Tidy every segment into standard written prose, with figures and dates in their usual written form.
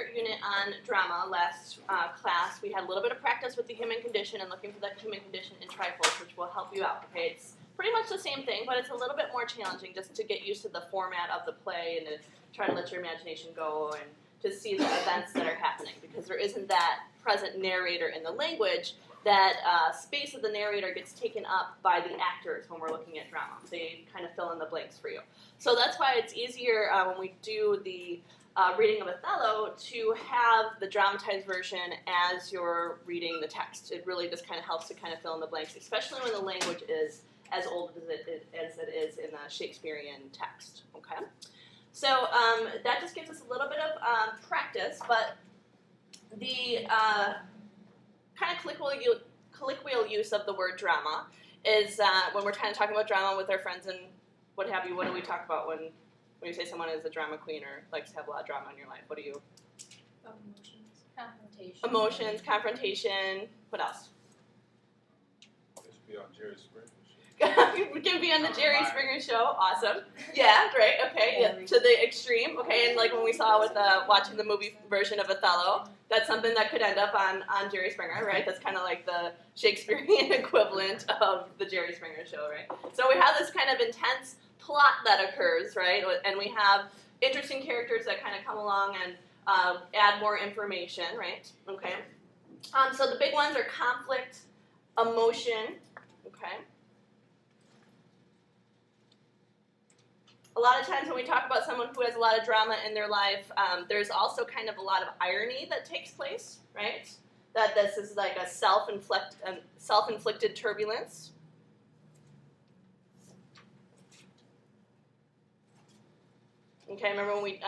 another unit on drama. Last class, we had a little bit of practice with the human condition and looking for that human condition in trifles, which will help you out. Okay, it's pretty much the same thing, but it's a little bit more challenging just to get used to the format of the play and to try to let your imagination go and to see the events that are happening, because there isn't that present narrator in the language. That space of the narrator gets taken up by the actors when we're looking at drama. They kind of fill in the blanks for you. So that's why it's easier when we do the reading of Othello to have the dramatized version as you're reading the text. It really just kind of helps to kind of fill in the blanks, especially when the language is as old as it is in the Shakespearean text. Okay, so that just gives us a little bit of practice, but the kind of colloquial use of the word drama is when we're kind of talking about drama with our friends and what have you. What do we talk about when you say someone is a drama queen or likes to have a lot of drama in your life? What do you? Emotions. Confrontation. Emotions, confrontation. What else? It should be on Jerry Springer. We can be on the Jerry Springer show. Awesome. Yeah, great. Okay, yeah, to the extreme. Okay, and like when we saw with watching the movie version of Othello, that's something that could end up on Jerry Springer, right? That's kind of like the Shakespearean equivalent of the Jerry Springer show, right? So we have this kind of intense plot that occurs, right? And we have interesting characters that kind of come along and add more information, right? Okay. So the big ones are conflict, emotion, okay? A lot of times when we talk about someone who has a lot of drama in their life, there's also kind of a lot of irony that takes place, right? That this is like a self-inflicted turbulence. Okay, remember when we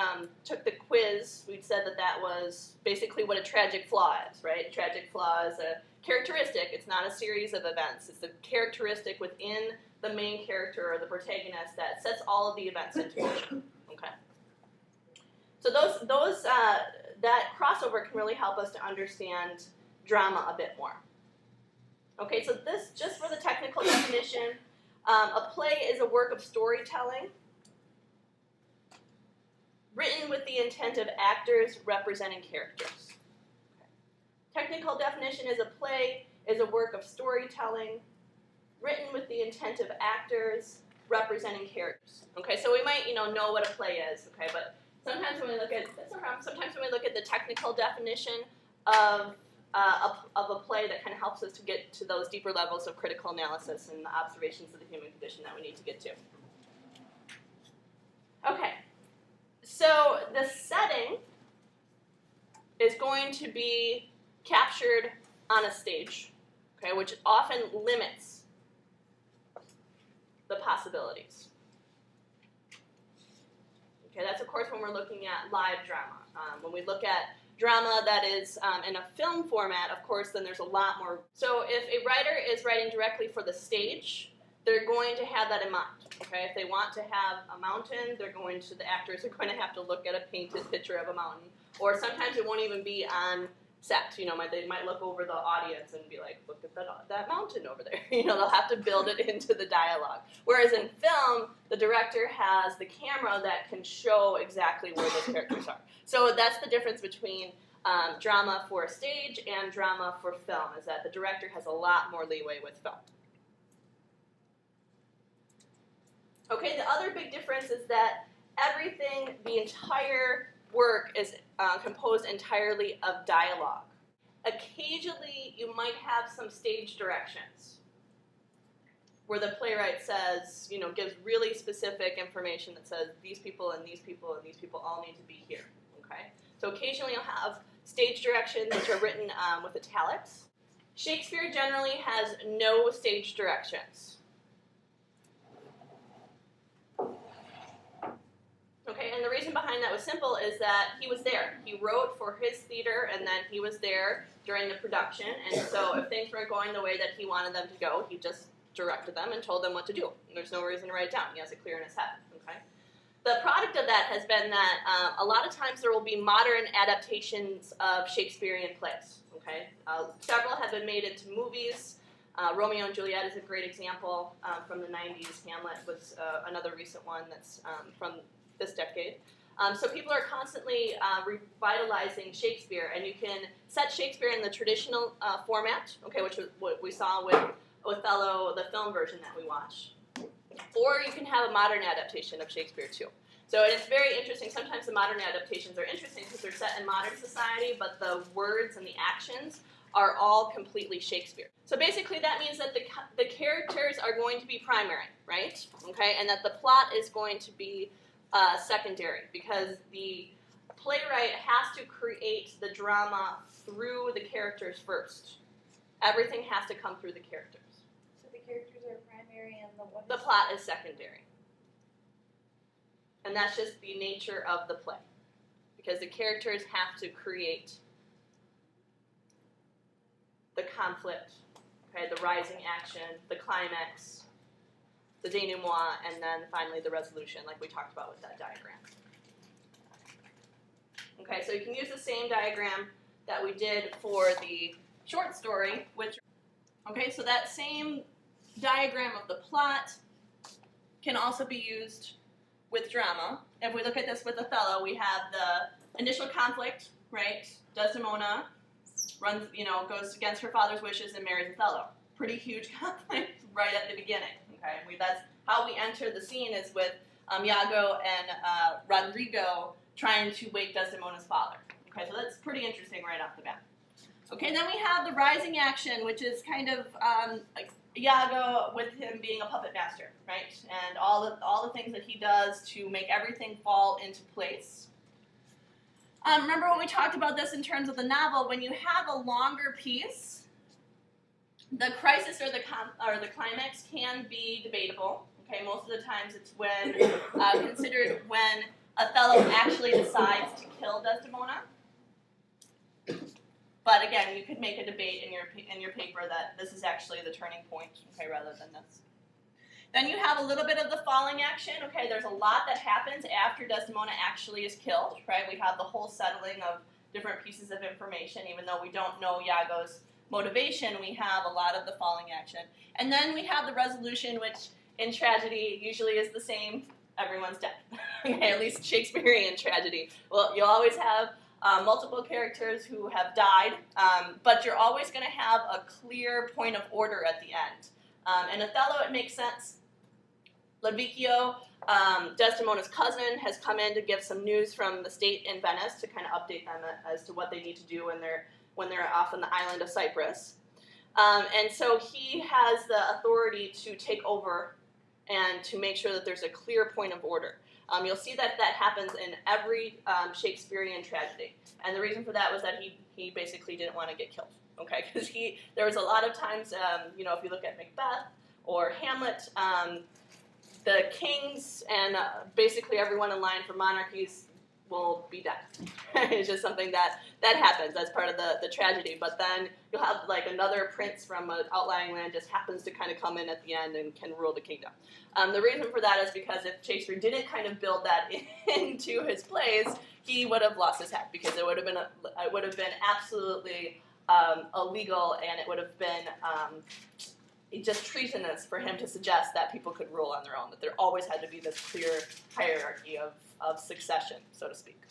took the quiz, we said that was basically what a tragic flaw is, right? Tragic flaw is a characteristic. It's not a series of events. It's a characteristic within the main character or the protagonist that sets all of the events into motion. Okay. So that crossover can really help us to understand drama a bit more. Okay, so this, just for the technical definition, a play is a work of storytelling written with the intent of actors representing characters. Okay. Technical definition is a play is a work of storytelling written with the intent of actors representing characters. Okay, so we might know what a play is. Okay, but sometimes when we look at the technical definition of a play, that kind of helps us to get to those deeper levels of critical analysis and the observations of the human condition that we need to get to. Okay, so the setting is going to be captured on a stage, okay, which often limits the possibilities. Okay, that's of course when we're looking at live drama. When we look at drama that is in a film format, of course, then there's a lot more. So if a writer is writing directly for the stage, they're going to have that in mind. Okay, if they want to have a mountain, the actors are going to have to look at a painted picture of a mountain. Or sometimes it won't even be on set. They might look over the audience and be like, look at that mountain over there. They'll have to build it into the dialogue. Whereas in film, the director has the camera that can show exactly where those characters are. So that's the difference between drama for stage and drama for film, is that the director has a lot more leeway with film. Okay, the other big difference is that the entire work is composed entirely of dialogue. Occasionally, you might have some stage directions where the playwright says, gives really specific information that says these people and these people and these people all need to be here. Okay, so occasionally you'll have stage directions which are written with italics. Shakespeare generally has no stage directions. Okay, and the reason behind that was simple, is that he was there. He wrote for his theater, and then he was there during the production, and so if things weren't going the way that he wanted them to go, he just directed them and told them what to do. And there's no reason to write it down. He has it clear in his head. Okay. The product of that has been that a lot of times there will be modern adaptations of Shakespearean plays. Okay, several have been made into movies. Romeo and Juliet is a great example from the 90s. Hamlet was another recent one that's from this decade. So people are constantly revitalizing Shakespeare, and you can set Shakespeare in the traditional format, okay, which is what we saw with Othello, the film version that we watched. Or you can have a modern adaptation of Shakespeare too. So it's very interesting. Sometimes the modern adaptations are interesting because they're set in modern society, but the words and the actions are all completely Shakespeare. So basically that means that the characters are going to be primary, right? Okay, and that the plot is going to be secondary, because the playwright has to create the drama through the characters first. Everything has to come through the characters. So the characters are primary and the plot is secondary. And that's just the nature of the play, because the characters have to create the conflict, okay, the rising action, the climax, the denouement, and then finally the resolution, like we talked about with that diagram. Okay, so you can use the same diagram that we did for the short story, okay, so that same diagram of the plot can also be used with drama. If we look at this with Othello, we have the initial conflict, right? Desdemona goes against her father's wishes and marries Othello. Pretty huge conflict right at the beginning. Okay, that's how we enter the scene, is with Iago and Rodrigo trying to wake Desdemona's father. Okay, so that's pretty interesting right off the bat. Okay, then we have the rising action, which is kind of like Iago with him being a puppet master, right? And all the things that he does to make everything fall into place. Remember when we talked about this in terms of the novel, when you have a longer piece, the crisis or the climax can be debatable. Okay, most of the times it's when considered when Othello actually decides to kill Desdemona. But again, you could make a debate in your paper that this is actually the turning point, okay, rather than this. Then you have a little bit of the falling action. Okay, there's a lot that happens after Desdemona actually is killed, right? We have the whole settling of different pieces of information. Even though we don't know Iago's motivation, we have a lot of the falling action. And then we have the resolution, which in tragedy usually is the same. Everyone's dead. Okay, at least Shakespearean tragedy. Well, you'll always have multiple characters who have died, but you're always going to have a clear point of order at the end. In Othello, it makes sense. Ledvicchio, Desdemona's cousin, has come in to give some news from the state in Venice to kind of update them as to what they need to do when they're off on the island of Cyprus. And so he has the authority to take over and to make sure that there's a clear point of order. You'll see that happens in every Shakespearean tragedy. And the reason for that was that he basically didn't want to get killed. Okay, because there was a lot of times, if you look at Macbeth or Hamlet, the kings and basically everyone in line for monarchies will be dead. It's just something that happens as part of the tragedy. But then you'll have like another prince from an outlying land just happens to kind of come in at the end and can rule the kingdom. The reason for that is because if Shakespeare didn't kind of build that into his plays, he would have lost his head, because it would have been absolutely illegal, and it would have been just treasonous for him to suggest that people could rule on their own, that there always had to be this clear hierarchy of succession, so to speak.